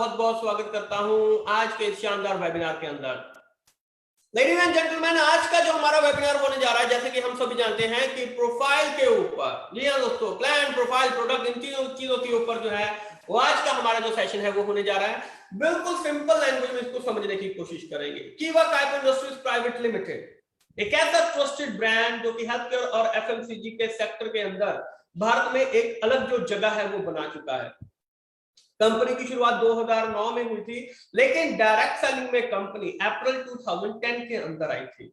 बहुत बहुत स्वागत करता हूं आज के इस शानदार वेबिनार के अंदर। लेडीज एंड जेंटलमैन, आज का जो हमारा वेबिनार होने जा रहा है, जैसे कि हम सभी जानते हैं कि प्रोफाइल के ऊपर, जी हाँ दोस्तों, क्लाइंट प्रोफाइल, प्रोडक्ट, इन तीनों चीजों के ऊपर जो है वो आज का हमारा जो सेशन है वो होने जा रहा है। बिल्कुल सिंपल लैंग्वेज में इसको समझने की कोशिश करेंगे। कीवा काइप इंडस्ट्रीज प्राइवेट लिमिटेड एक ऐसा ट्रस्टेड ब्रांड जो कि हेल्थ केयर और एफएमसीजी के सेक्टर के अंदर भारत में एक अलग जो जगह है वो बना चुका है। कंपनी की शुरुआत 2009 में हुई थी, लेकिन डायरेक्ट सेलिंग में कंपनी अप्रैल 2010 के अंदर आई थी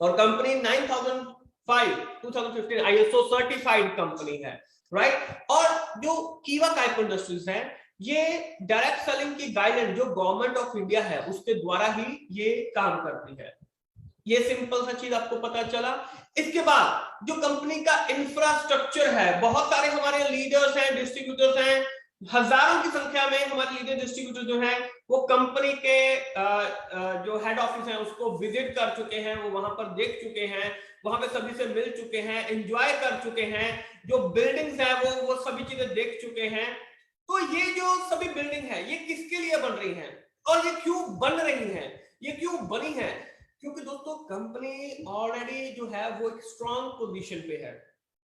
और कंपनी 2015 आईएसओ सर्टिफाइड कंपनी है, राइट। और जो कीवा काइप इंडस्ट्रीज है, ये डायरेक्ट सेलिंग की गाइडलाइन जो गवर्नमेंट ऑफ इंडिया है उसके द्वारा ही ये काम करती है। ये सिंपल सा चीज आपको पता चला। इसके बाद जो कंपनी का इंफ्रास्ट्रक्चर है, बहुत सारे हमारे लीडर्स हैं, डिस्ट्रीब्यूटर्स हैं, हजारों की संख्या में हमारे लीडर डिस्ट्रीब्यूटर जो है वो कंपनी के जो हेड ऑफिस है उसको विजिट कर चुके हैं, वो वहां पर देख चुके हैं, वहां पे सभी से मिल चुके हैं, एंजॉय कर चुके हैं, जो बिल्डिंग्स है वो सभी चीजें देख चुके हैं। तो ये जो सभी बिल्डिंग है ये किसके लिए बन रही है और ये क्यों बन रही है, ये क्यों बनी है? क्योंकि दोस्तों कंपनी ऑलरेडी जो है वो एक स्ट्रॉन्ग पोजीशन पे है।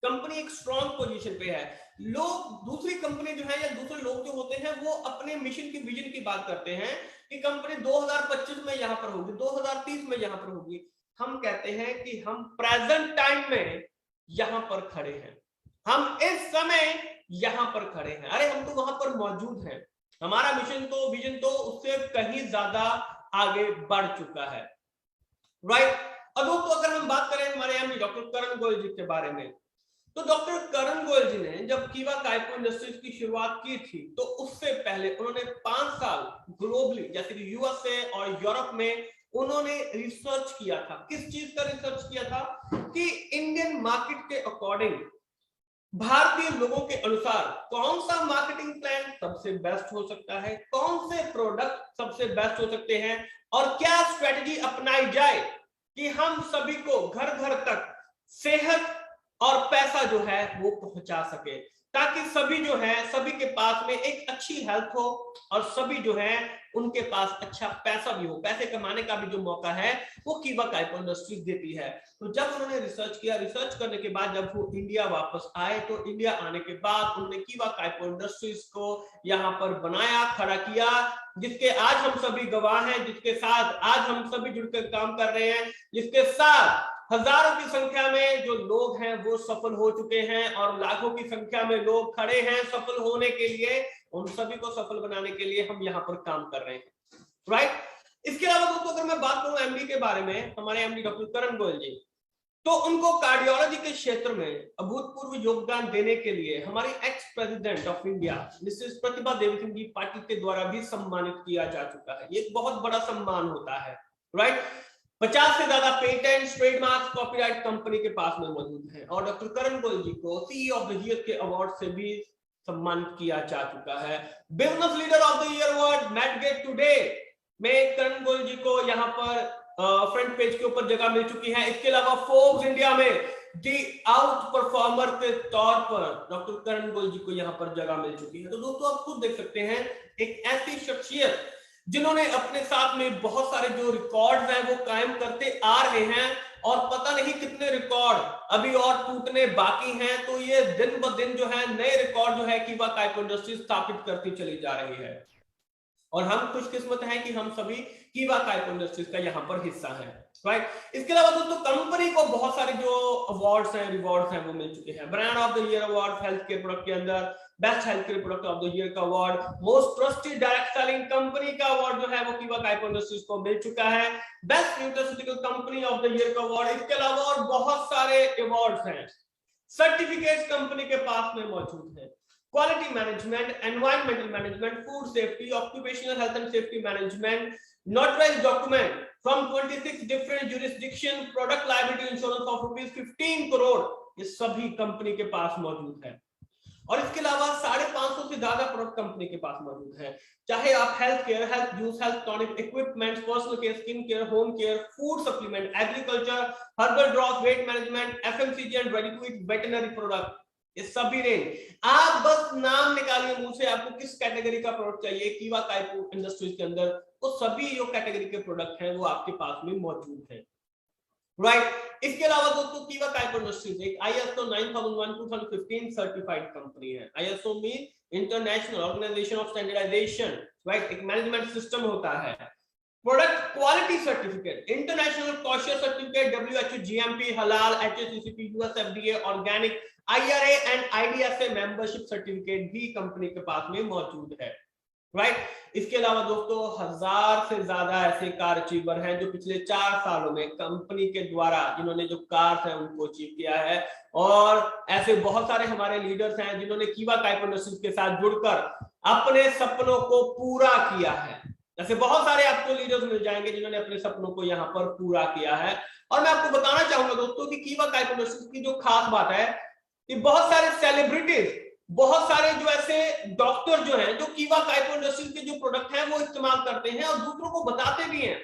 कंपनी एक स्ट्रॉन्ग पोजीशन पे है। लोग, दूसरी कंपनी जो है या दूसरे लोग जो होते हैं वो अपने मिशन की, विजन की बात करते हैं कि कंपनी 2025 में यहां पर होगी, 2030 में यहां पर होगी। हम कहते हैं कि हम प्रेजेंट टाइम में यहां पर खड़े हैं, हम इस समय यहां पर खड़े हैं। अरे हम तो वहां पर मौजूद हैं। हमारा मिशन तो, विजन तो उससे कहीं ज्यादा आगे बढ़ चुका है, राइट। और दोस्तों अगर हम बात करें हमारे एमडी डॉक्टर करण गोयल जी के बारे में, तो डॉक्टर करण गोयल जी ने जब कीवा काइप इंडस्ट्रीज की शुरुआत की थी तो उससे पहले उन्होंने 5 साल ग्लोबली, जैसे कि यूएसए और यूरोप में उन्होंने रिसर्च किया था। किस चीज का रिसर्च किया था? कि इंडियन मार्केट के अकॉर्डिंग, भारतीय लोगों के अनुसार कौन सा मार्केटिंग प्लान सबसे बेस्ट हो सकता है, कौन से प्रोडक्ट सबसे बेस्ट हो सकते हैं और क्या स्ट्रेटजी अपनाई जाए कि हम सभी को घर घर तक सेहत और पैसा जो है वो पहुंचा सके, ताकि सभी जो है, सभी के पास में एक अच्छी हेल्थ हो और सभी जो है उनके पास अच्छा पैसा भी हो। पैसे कमाने का भी जो मौका है वो कीवा काइप इंडस्ट्रीज देती है। तो जब उन्होंने रिसर्च किया, रिसर्च करने के बाद जब वो इंडिया वापस आए, तो इंडिया आने के बाद उन्होंने कीवा काइप इंडस्ट्रीज को यहाँ पर बनाया, खड़ा किया, जिसके आज हम सभी गवाह हैं, जिसके साथ आज हम सभी जुड़कर काम कर रहे हैं, जिसके साथ हजारों की संख्या में जो लोग हैं वो सफल हो चुके हैं और लाखों की संख्या में लोग खड़े हैं सफल होने के लिए। उन सभी को सफल बनाने के लिए हम यहाँ पर काम कर रहे हैं, राइट। इसके अलावा दोस्तों अगर मैं बात करूं एमडी के बारे में, हमारे एमडी डॉक्टर करण गोयल जी, तो उनको कार्डियोलॉजी के क्षेत्र में अभूतपूर्व योगदान देने के लिए हमारी ex president of India Mrs Pratibha Devi Singh ji Patil के द्वारा भी सम्मानित किया जा चुका है। ये एक बहुत बड़ा सम्मान होता है, राइट। 50 से ज्यादा पेटेंट, ट्रेडमार्क, कॉपीराइट कंपनी के पास में मौजूद है और डॉक्टर करण गोयल जी को सीईओ ऑफ द ईयर के अवार्ड से भी सम्मानित किया जा चुका है। Business leader of the year award met gate today में करण गोयल जी को यहाँ पर फ्रंट पेज के ऊपर जगह मिल चुकी है। इसके अलावा फोर्ब्स इंडिया में दी आउट परफॉर्मर के तौर पर डॉक्टर करण गोयल जी को यहाँ पर जगह मिल चुकी है। तो दोस्तों आप खुद देख सकते हैं, एक ऐसी शख्सियत जिन्होंने अपने साथ में बहुत सारे जो रिकॉर्ड्स हैं वो कायम करते आ रहे हैं और पता नहीं कितने रिकॉर्ड अभी और टूटने बाकी हैं। तो ये दिन ब दिन जो है नए रिकॉर्ड जो है कीवा काइप इंडस्ट्रीज स्थापित करती चली जा रही है और हम खुशकिस्मत हैं कि हम सभी कीवा काइप इंडस्ट्रीज का यहाँ पर हिस्सा है, राइट। इसके अलावा दोस्तों कंपनी को बहुत सारे जो अवार्ड्स हैं, रिवॉर्ड्स हैं वो मिल चुके हैं। Brand of the year award health care product के अंदर best health care product of the year का award, most trusted direct selling company का अवार्ड जो है वो कीवा काइप इंडस्ट्रीज को मिल चुका है। Best nutraceutical company of the year का अवार्ड, इसके अलावा और बहुत सारे अवार्ड्स हैं। सर्टिफिकेट्स कंपनी के पास में मौजूद है। Quality management, environmental management, food safety, occupational health and safety management, notarized document from 26 different jurisdiction, product liability insurance of rupees 15 crore, ये सभी कंपनी के पास मौजूद है। और इसके अलावा 550 से ज्यादा प्रोडक्ट कंपनी के पास मौजूद है, चाहे आप health care, health juice, health tonic, equipment, personal care, skin care, home care, food supplement, agriculture, herbal drop, weight management, FMCG and ready to eat veterinary product, ये सभी रेंज। आप बस नाम निकालिए मुंह से, आपको किस कैटेगरी का प्रोडक्ट चाहिए कीवा काइपो इंडस्ट्रीज के अंदर, वो सभी जो कैटेगरी के प्रोडक्ट हैं वो आपके पास में मौजूद है, राइट। इसके अलावा दोस्तों कीवा काइपो इंडस्ट्रीज एक ISO 9001:2015 सर्टिफाइड कंपनी है। ISO mean international organization of standardization, right. एक मैनेजमेंट सिस्टम होता है। Product quality certificate, international kosher certificate, WHO GMP, हलाल, HACCP, US FDA, organic, IRA and IDSA membership certificate भी कंपनी के पास में मौजूद है, राइट। इसके अलावा दोस्तों 1000 से ज्यादा ऐसे कार अचीवर हैं जो पिछले 4 सालों में कंपनी के द्वारा जिन्होंने जो कार्स हैं उनको अचीव किया है, और ऐसे बहुत सारे हमारे लीडर्स हैं जिन्होंने कीवा काइपो इंडस्ट्रीज के साथ जुड़कर अपने सपनों को पूरा किया है। ऐसे बहुत सारे आपको लीडर्स मिल जाएंगे जिन्होंने अपने सपनों को यहाँ पर पूरा किया है। और मैं आपको बताना चाहूंगा दोस्तों कि कीवा काइपो इंडस्ट्रीज की जो खास बात है कि बहुत सारे सेलिब्रिटीज, बहुत सारे जो ऐसे डॉक्टर जो हैं जो कीवा काइपो इंडस्ट्रीज के जो प्रोडक्ट हैं वो इस्तेमाल करते हैं और दूसरों को बताते भी हैं।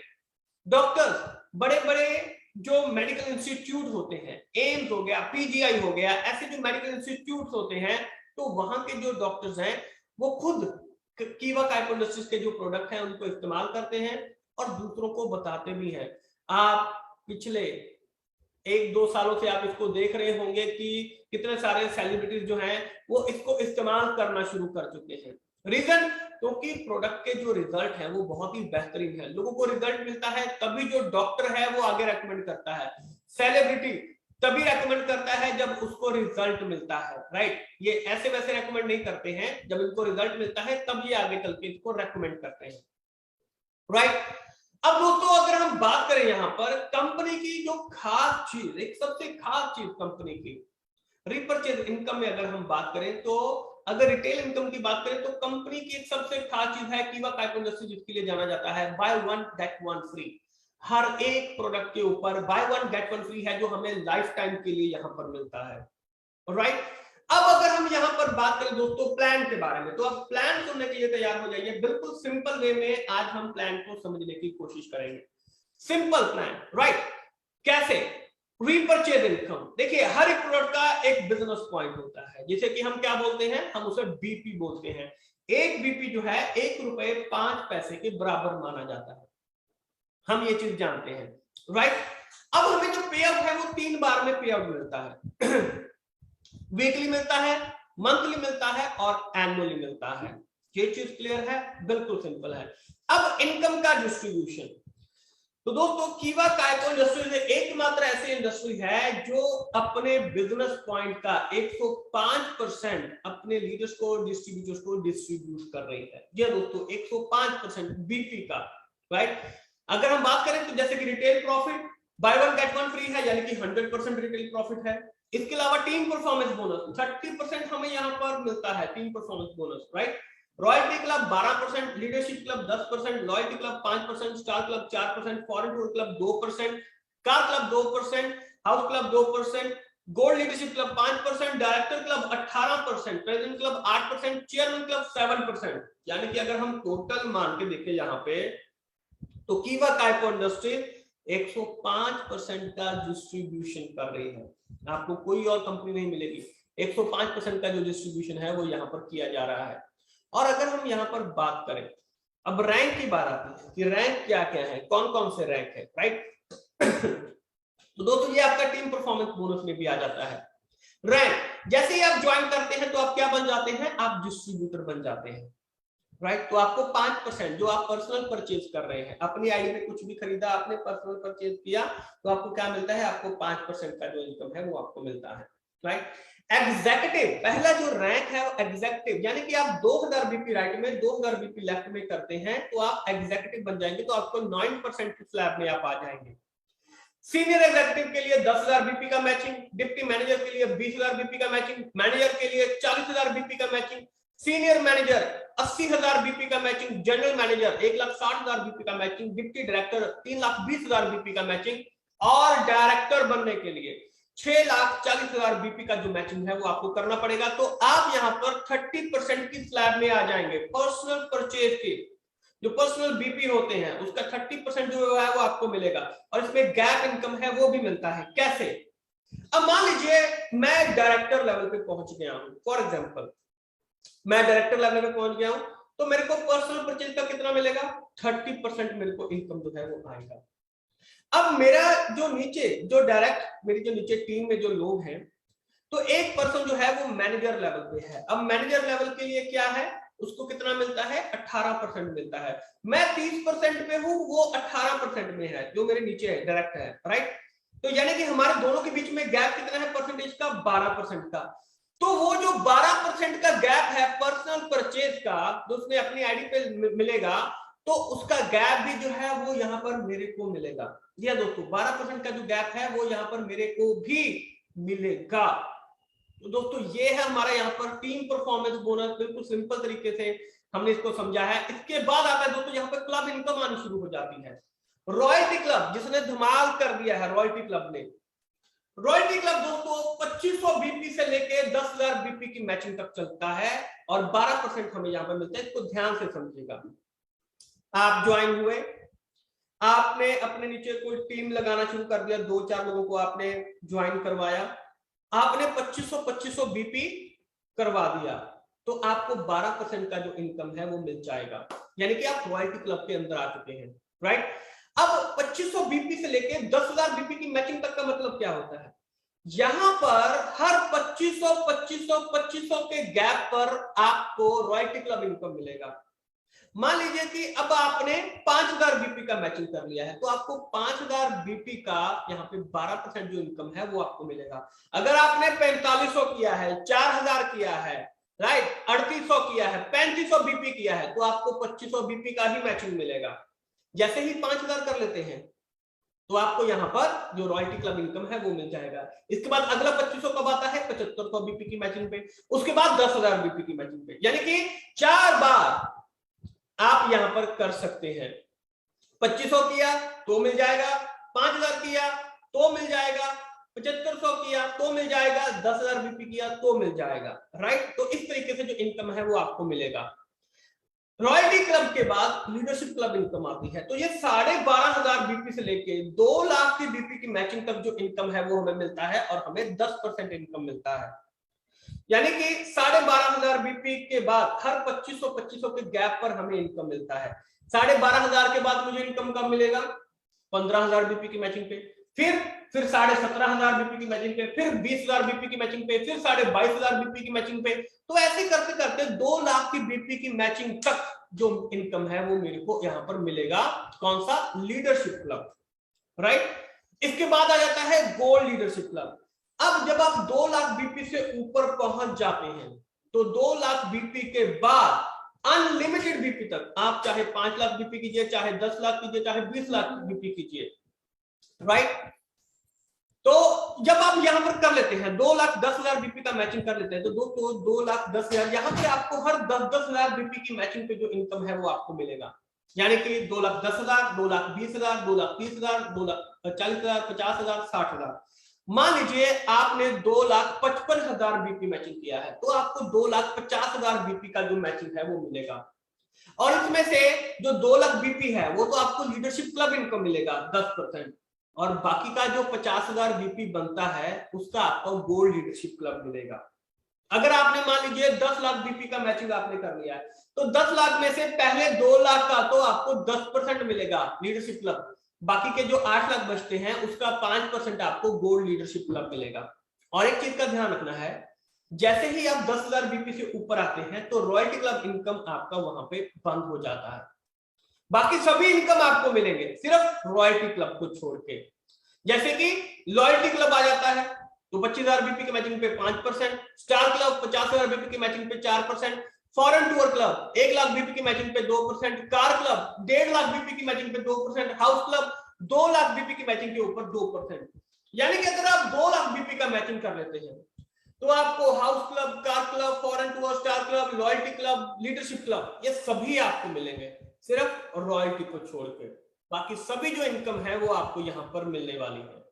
डॉक्टर्स, बड़े बड़े जो मेडिकल इंस्टीट्यूट होते हैं, एम्स हो गया, PGI हो गया, ऐसे जो मेडिकल इंस्टीट्यूट होते हैं, तो वहां के जो डॉक्टर्स हैं वो खुद कीवा काइपो इंडस्ट्रीज के जो प्रोडक्ट हैं उनको इस्तेमाल करते हैं और दूसरों को बताते भी हैं। आप पिछले 1-2 सालों से आप इसको देख रहे होंगे कि कितने सारे सेलिब्रिटीज जो हैं वो इसको इस्तेमाल करना शुरू कर चुके हैं। रीजन, क्योंकि प्रोडक्ट के जो रिजल्ट है वो बहुत ही बेहतरीन है। लोगों को रिजल्ट मिलता है तभी जो डॉक्टर है वो आगे रेकमेंड करता है, सेलिब्रिटी तभी रेकमेंड करता है जब उसको रिजल्ट मिलता है, राइट। ये ऐसे वैसे रेकमेंड नहीं करते हैं, जब इनको रिजल्ट मिलता है तब ये आगे चल के इसको रेकमेंड करते हैं, राइट। अब दोस्तों अगर हम बात करें यहाँ पर कंपनी की जो खास चीज, एक सबसे खास चीज कंपनी की रीपरचेज इनकम में अगर हम बात करें, तो अगर रिटेल इनकम की बात करें तो कंपनी की एक सबसे खास चीज है कीवा काइपो इंडस्ट्रीज, जिसके लिए जाना जाता है buy one get one free. हर एक प्रोडक्ट के ऊपर buy one get one free है जो हमें लाइफ टाइम के लिए यहाँ पर मिलता है, राइट। अब अगर हम यहाँ पर बात करें दोस्तों प्लान के बारे में, तो आप प्लान सुनने के लिए तैयार हो जाइए। बिल्कुल सिंपल वे में आज हम प्लान को समझने की कोशिश करेंगे। Simple plan, right. कैसे? Repurchase income. देखिए हर एक प्रोडक्ट का एक बिजनेस पॉइंट होता है, जिसे कि हम क्या बोलते हैं, हम उसे BP बोलते हैं। एक BP जो है ₹1.05 के बराबर माना जाता है, हम ये चीज जानते हैं, राइट। अब हमें जो पे आउट है वो 3 बार में पे आउट मिलता है वीकली मिलता है, मंथली मिलता है और एनुअली मिलता है। ये चीज क्लियर है? बिल्कुल सिंपल है। अब इनकम का डिस्ट्रीब्यूशन, तो दोस्तों कीवा काइपो इंडस्ट्रीज एकमात्र ऐसी इंडस्ट्री है जो अपने बिजनेस पॉइंट का 105% अपने लीडर्स को, डिस्ट्रीब्यूटर्स को डिस्ट्रीब्यूट कर रही है। जी दोस्तों 105% BP का, राइट। अगर हम बात करें तो जैसे कि retail profit by one get one free है, यानी कि 100% रिटेल प्रॉफिट है। इसके अलावा टीम परफॉर्मेंस बोनस 30% हमें यहाँ पर मिलता है, team performance bonus, right. Royalty club 12%, leadership club 10%, loyalty club 5%, star club 4%, foreign tour club 2%, car club 2%, house club 2%, gold leadership club 5%, director club 18%, president club 8%, chairman club 7%। यानी कि अगर हम total मान के देखें यहाँ पे, तो कीवा काइपो इंडस्ट्री 105% का डिस्ट्रीब्यूशन कर रही है। आपको कोई और कंपनी नहीं मिलेगी, 105% का जो डिस्ट्रीब्यूशन है वो यहाँ पर किया जा रहा है। और अगर हम यहाँ पर बात करें, अब रैंक की बात आती है कि रैंक क्या क्या है, कौन कौन से रैंक है, राइट। तो दोस्तों ये आपका टीम परफॉर्मेंस बोनस में भी आ जाता है। रैंक जैसे ही आप ज्वाइन करते हैं तो आप क्या बन जाते हैं, आप डिस्ट्रीब्यूटर बन जाते हैं, राइट। तो आपको 5% जो आप पर्सनल परचेज कर रहे हैं, अपनी आईडी पे कुछ भी खरीदा, आपने पर्सनल परचेज किया, तो आपको क्या मिलता है, आपको 5% का जो इनकम है वो आपको मिलता है, राइट। एग्जीक्यूटिव, पहला जो रैंक है वो एग्जीक्यूटिव, यानी कि आप 2000 BP राइट में 2000 BP लेफ्ट में करते हैं तो आप एग्जीक्यूटिव बन जाएंगे, तो आपको 9% की स्लैब में आप आ जाएंगे। सीनियर एग्जीक्यूटिव के लिए 10,000 BP का मैचिंग, डिप्टी मैनेजर के लिए 20,000 BP का मैचिंग, मैनेजर के लिए 40,000 BP का मैचिंग, सीनियर मैनेजर 80,000 BP का मैचिंग, जनरल मैनेजर 1,60,000 BP का मैचिंग, डिप्टी डायरेक्टर 3,20,000 BP का मैचिंग, और डायरेक्टर बनने के लिए 6,40,000 BP का जो मैचिंग है वो आपको करना पड़ेगा। तो आप यहाँ पर 30% की स्लैब में आ जाएंगे। पर्सनल परचेज के जो पर्सनल BP होते हैं उसका 30% जो है वो आपको मिलेगा, और इसमें गैप इनकम है वो भी मिलता है। कैसे? अब मान लीजिए मैं डायरेक्टर लेवल पे पहुंच गया हूं, फॉर एग्जांपल मैं डायरेक्टर लेवल पे पहुंच गया हूं, तो मेरे को पर्सनल परचेज का कितना मिलेगा, 30% मेरे को इनकम जो है वो आएगा। अब मेरा जो नीचे जो डायरेक्ट मेरी जो नीचे टीम में जो लोग हैं, तो एक पर्सन जो है वो मैनेजर लेवल पे है। अब मैनेजर लेवल के लिए क्या है, उसको कितना मिलता है, 18% मिलता है। मैं 30% पे हूं, वो 18% में है, जो मेरे नीचे है डायरेक्ट है, राइट। तो यानी कि हमारे दोनों के बीच में गैप कितना है परसेंटेज का, 12% का। तो वो जो 12% का गैप है पर्सनल परचेज का, जो उसने अपनी आईडी पे मिलेगा, तो उसका गैप भी जो है वो यहां पर मेरे को मिलेगा। जी दोस्तों, 12% का जो गैप है वो यहां पर मेरे को भी मिलेगा। तो दोस्तों ये है हमारा यहाँ पर टीम परफॉर्मेंस बोनस, बिल्कुल सिंपल तरीके से हमने इसको समझा है। इसके बाद आता है दोस्तों यहाँ पर क्लब इनकम आनी शुरू हो जाती है। रॉयल्टी क्लब जिसने धमाल कर दिया है, रॉयल्टी क्लब ने, रॉयल्टी क्लब दोस्तों 2500 बीपी से लेके 10,000 बीपी की मैचिंग तक चलता है और 12% हमें यहाँ पर मिलता है। इसको ध्यान से समझिएगा। आप ज्वाइन हुए, आपने अपने नीचे कोई टीम लगाना शुरू कर दिया, 2-4 लोगों को आपने ज्वाइन करवाया, आपने 2500 बीपी करवा दिया, तो आपको 12% का जो इनकम है वो मिल जाएगा, यानी कि आप रॉयल्टी क्लब के अंदर आ चुके हैं, राइट। अब 2500 बीपी से लेके 10,000 बीपी की मैचिंग तक का मतलब क्या होता है, यहां पर हर 2500 के गैप पर आपको रॉयल्टी क्लब इनकम मिलेगा। मान लीजिए कि अब आपने 5000 बीपी का मैचिंग कर लिया है, तो आपको 5000 बीपी का यहाँ पे 12% जो इनकम है वो आपको मिलेगा। अगर आपने 4500 किया है, 4000 किया है, राइट, 3800 किया है, 3500 बीपी किया है, तो आपको 2500 बीपी का ही मैचिंग मिलेगा। जैसे ही 5000 कर लेते हैं तो आपको यहाँ पर जो रॉयल्टी क्लब इनकम है वो मिल जाएगा। इसके बाद अगला 2500 कब आता है, 7500 बीपी की मैचिंग पे, उसके बाद 10,000 बीपी की मैचिंग पे, यानी कि 4 बार आप यहां पर कर सकते हैं। 2500 किया तो मिल जाएगा, 5000 किया तो मिल जाएगा, 7500 किया तो मिल जाएगा, 10,000 बीपी किया तो मिल जाएगा, राइट। तो इस तरीके से जो इनकम है वो आपको मिलेगा। रॉयल्टी क्लब के बाद लीडरशिप क्लब इनकम आती है, तो ये 12,500 बीपी से लेके 2 लाख की बीपी की मैचिंग तक जो इनकम है वो हमें मिलता है और हमें 10% इनकम मिलता है। यानी कि 12,500 बीपी के बाद हर 2500 के गैप पर हमें इनकम मिलता है। 12,500 के बाद मुझे इनकम कब मिलेगा, 15,000 बीपी की मैचिंग पे, फिर 17,500 बीपी की मैचिंग पे, फिर 20,000 बीपी की मैचिंग पे, फिर 22,500 बीपी की मैचिंग पे। तो ऐसे करते करते 2 लाख की बीपी की मैचिंग तक जो इनकम है वो मेरे को यहां पर मिलेगा। कौन सा, लीडरशिप क्लब, राइट। इसके बाद आ जाता है गोल्ड लीडरशिप क्लब। अब जब आप 2 लाख बीपी से ऊपर पहुंच जाते हैं, तो 2 लाख बीपी के बाद अनलिमिटेड बीपी तक, आप चाहे 5 लाख बीपी कीजिए, चाहे 10 लाख कीजिए, चाहे 20 लाख बीपी कीजिए, राइट। तो जब आप यहां पर कर लेते हैं 2,10,000 बीपी का मैचिंग कर लेते हैं, तो दोस्तों 2,10,000 यहां पे आपको हर 10,000 बीपी की मैचिंग पे जो इनकम है वो आपको मिलेगा। यानी कि 2,10,000, 2,20,000, 2,30,000, 2,40,000, 50,000, 60,000। मान लीजिए आपने 2,55,000 बीपी मैचिंग किया है, तो आपको 2,50,000 बीपी का जो मैचिंग है वो मिलेगा। और इसमें से जो 2 लाख बीपी है वो तो आपको लीडरशिप क्लब इनकम मिलेगा 10%, और बाकी का जो 50,000 बीपी बनता है उसका आपको गोल्ड लीडरशिप क्लब मिलेगा। अगर आपने मान लीजिए 10 लाख बीपी का मैचिंग आपने कर लिया है, तो 10 लाख में से पहले 2 लाख का तो आपको 10% मिलेगा लीडरशिप क्लब, बाकी के जो 8 लाख बचते हैं उसका 5% आपको गोल्ड लीडरशिप क्लब मिलेगा। और एक चीज का ध्यान रखना है, जैसे ही आप 10,000 बीपी से ऊपर आते हैं तो रॉयल्टी क्लब इनकम आपका वहां पे बंद हो जाता है। बाकी सभी इनकम आपको मिलेंगे, सिर्फ रॉयल्टी क्लब को छोड़ के। जैसे कि लॉयल्टी क्लब आ जाता है तो 25,000 बीपी के मैचिंग पे 5%, स्टार क्लब 50,000 बीपी की मैचिंग पे 4%, foreign tour club 1 lakh BP की मैचिंग पे 2%, कार क्लब 1.5 लाख बीपी की मैचिंग पे 2%, हाउस क्लब 2 लाख बीपी की मैचिंग के ऊपर 2%। यानी कि अगर आप 2 लाख बीपी का मैचिंग कर लेते हैं तो आपको house club, car club, foreign tour, star club, loyalty club, leadership club, ये सभी आपको मिलेंगे, सिर्फ रॉयल्टी को छोड़ के। बाकी सभी जो इनकम है वो आपको यहां पर मिलने वाली है,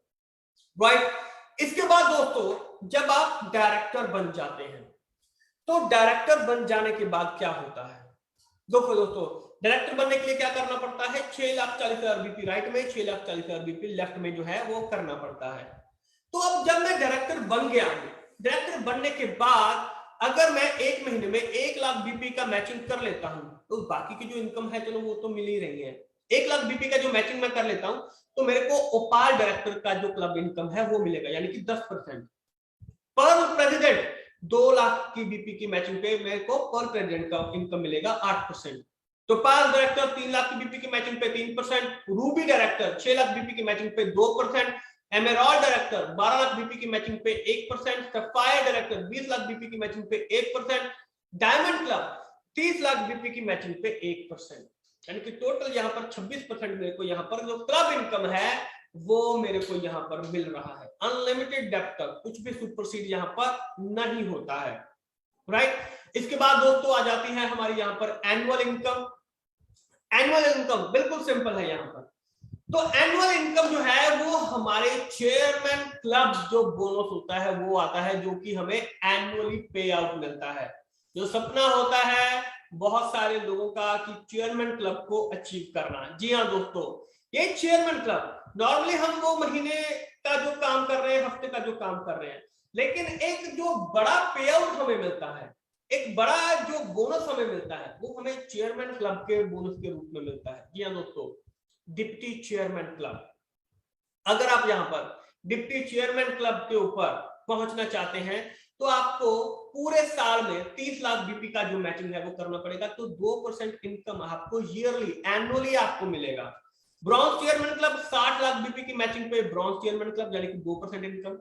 राइट। इसके बाद दोस्तों जब आप डायरेक्टर बन जाते हैं, तो डायरेक्टर बन जाने के बाद क्या होता है, दोस्तों डायरेक्टर बनने के लिए क्या करना पड़ता है, 6,40,000 बीपी राइट में, 6,40,000 बीपी लेफ्ट में जो है वो करना पड़ता है। तो अब जब मैं डायरेक्टर बन गया हूं, डायरेक्टर बनने के बाद अगर मैं एक महीने में 1 लाख बीपी का मैचिंग कर लेता हूं, तो बाकी की जो इनकम है चलो वो तो मिल ही रही है। 1 लाख बीपी का जो मैचिंग मैं कर लेता हूं, तो मेरे को ओपाल डायरेक्टर का जो क्लब इनकम है वो मिलेगा, यानी कि 10%। पर प्रेसिडेंट 2 लाख की बीपी की मैचिंग पे मेरे को पर प्रेसिडेंट का इनकम मिलेगा 8%। तो पाल डायरेक्टर 3 लाख की बीपी की मैचिंग पे 3%, रूबी डायरेक्टर 6 लाख बीपी की मैचिंग पे 2%, एमेरॉल्ड डायरेक्टर 12 लाख बीपी की मैचिंग पे 1%, सफायर डायरेक्टर 20 लाख बीपी की मैचिंग पे 1%, डायमंड क्लब 30 लाख बीपी की मैचिंग पे 1%, यानी कि टोटल यहाँ पर 26% मेरे को यहाँ पर जो क्लब इनकम है वो मेरे को यहाँ पर मिल रहा है। अनलिमिटेड डेप्थ तक कुछ भी सुपरसीड यहाँ पर नहीं होता है, राइट। इसके बाद दोस्तों आ जाती है हमारी यहाँ पर एनुअल इनकम। एनुअल इनकम बिल्कुल सिंपल है यहाँ पर। तो एनुअल इनकम जो है वो हमारे चेयरमैन क्लब जो बोनस होता है वो आता है, जो कि हमें एनुअली पे आउट मिलता है। जो सपना होता है बहुत सारे लोगों का कि चेयरमैन क्लब को अचीव करना। जी हाँ दोस्तों, ये चेयरमैन क्लब नॉर्मली हम वो महीने का जो काम कर रहे हैं, हफ्ते का जो काम कर रहे हैं, लेकिन एक जो बड़ा पे आउट हमें मिलता है, एक बड़ा जो बोनस हमें मिलता है, वो हमें चेयरमैन क्लब के बोनस के रूप में मिलता है। जी हाँ दोस्तों, डिप्टी चेयरमैन क्लब। अगर आप यहाँ पर डिप्टी चेयरमैन क्लब के ऊपर पहुंचना चाहते हैं तो आपको पूरे साल में 30 लाख बीपी का जो मैचिंग है वो करना पड़ेगा। तो 2% इनकम आपको ईयरली एनुअली आपको मिलेगा। Bronze chairman club 60 lakh BP की मैचिंग पे ब्रॉन्ज चेयरमैन क्लब यानी कि 2% income.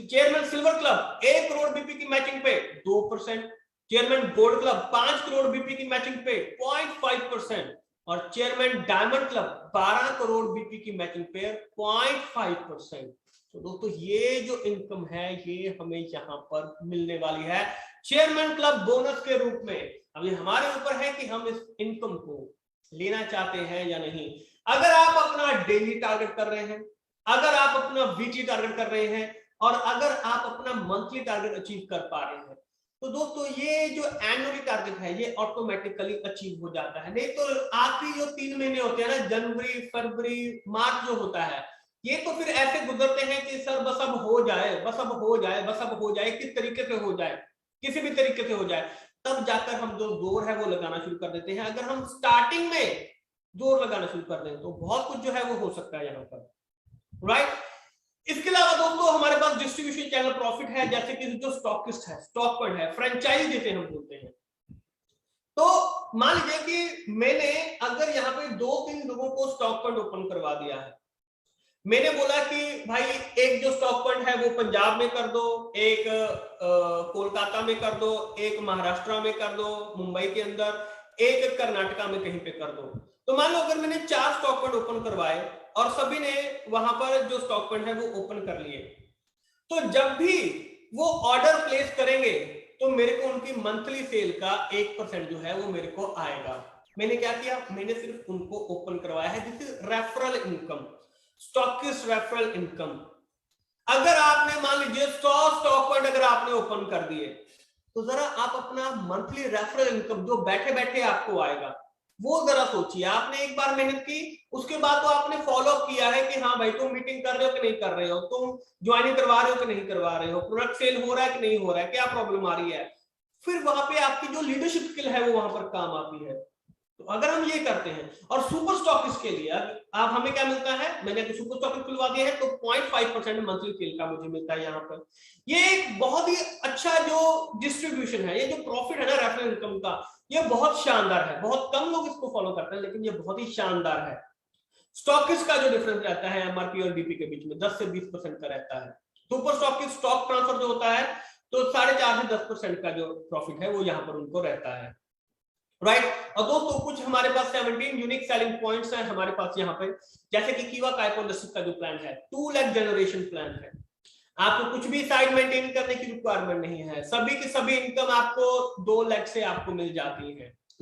Chairman silver club 1 crore BP की मैचिंग पे 2%। Chairman gold club 5 crore BP की मैचिंग पे 0.5%। और chairman diamond club 12 crore BP की मैचिंग पे 0.5%। तो दोस्तों ये जो इनकम है ये हमें यहाँ पर मिलने वाली है चेयरमैन क्लब बोनस के रूप में। अब ये हमारे ऊपर है कि हम इस इनकम को लेना चाहते हैं या नहीं। अगर आप अपना डेली टारगेट कर रहे हैं, अगर आप अपना वीकली टारगेट कर रहे हैं, और अगर आप अपना मंथली टारगेट अचीव कर पा रहे हैं, तो दोस्तों ये जो एनुअली टारगेट है ये ऑटोमेटिकली अचीव हो जाता है। नहीं तो आखिरी जो 3 महीने होते हैं ना, जनवरी फरवरी मार्च जो होता है, ये तो फिर ऐसे गुजरते हैं कि सर बस अब हो जाए, बस अब हो जाए, बस अब हो जाए, किस तरीके से हो जाए, किसी भी तरीके से हो जाए। तब जाकर हम जो जोर है वो लगाना शुरू कर देते हैं। अगर हम स्टार्टिंग में जोर लगाना शुरू कर दें तो बहुत कुछ जो है वो हो सकता है यहाँ पर, राइट। इसके अलावा दोस्तों हमारे पास डिस्ट्रीब्यूशन चैनल प्रॉफिट है, जैसे कि जो स्टॉकिस्ट है, स्टॉक पॉइंट है, फ्रेंचाइज जिसे हम बोलते हैं। तो मान लीजिए कि मैंने अगर यहाँ पे 2-3 लोगों को स्टॉक पॉइंट ओपन करवा दिया है, मैंने बोला कि भाई एक जो स्टॉक पॉइंट है वो पंजाब में कर दो, एक कोलकाता में कर दो, एक महाराष्ट्र में कर दो, मुंबई के अंदर, एक कर्नाटका में कहीं पे कर दो। तो मान लो अगर मैंने 4 स्टॉक पॉइंट ओपन करवाए और सभी ने वहां पर जो स्टॉक पॉइंट है वो ओपन कर लिए, तो जब भी वो ऑर्डर प्लेस करेंगे तो मेरे को उनकी मंथली सेल का 1% जो है वो मेरे को आएगा। मैंने क्या किया, मैंने सिर्फ उनको ओपन करवाया है, this is referral income, stockist referral income. अगर आपने मान लीजिए 100 स्टॉक पॉइंट अगर आपने ओपन कर दिए, तो जरा आप अपना मंथली रेफरल इनकम जो बैठे बैठे आपको आएगा वो जरा सोचिए। आपने एक बार मेहनत की, उसके बाद तो आपने फॉलो अप किया है कि हाँ भाई तुम मीटिंग कर रहे हो कि नहीं कर रहे हो, तुम ज्वाइनिंग करवा रहे हो कि नहीं करवा रहे हो, प्रोडक्ट सेल हो रहा है कि नहीं हो रहा है, क्या प्रॉब्लम आ रही है, फिर वहां पे आपकी जो लीडरशिप स्किल है वो वहां पर काम आती है। तो अगर हम ये करते हैं, और सुपर स्टॉकिस्ट के लिए अब हमें क्या मिलता है, मैंने अगर सुपर स्टॉकिस्ट खुलवा दिया है तो 0.5% मंथली सेल का मुझे मिलता है यहाँ पर। ये एक बहुत ही अच्छा जो डिस्ट्रीब्यूशन है, ये जो प्रॉफिट है ना रेफरल इनकम का, ये बहुत शानदार है। बहुत कम लोग इसको फॉलो करते हैं, लेकिन ये बहुत ही शानदार है। स्टॉकिस्ट का जो डिफरेंस रहता है एमआरपी और डीपी के बीच में 10 से 20% का रहता है। सुपर स्टॉकिस्ट स्टॉक ट्रांसफर जो होता है तो 4.5 से 10% का जो प्रॉफिट है वो यहाँ पर उनको रहता है, राइट। और दोस्तों कुछ हमारे पास 17 यूनिक सेलिंग पॉइंट्स हैं हमारे पास यहाँ पे, जैसे कि कीवा काइपो इंडस्ट्रीज का जो प्लान है 2 लाख जनरेशन प्लान है। आपको कुछ भी साइड मेंटेन करने की रिक्वायरमेंट नहीं है, सभी की सभी इनकम आपको 2 लाख से आपको मिल जाती है।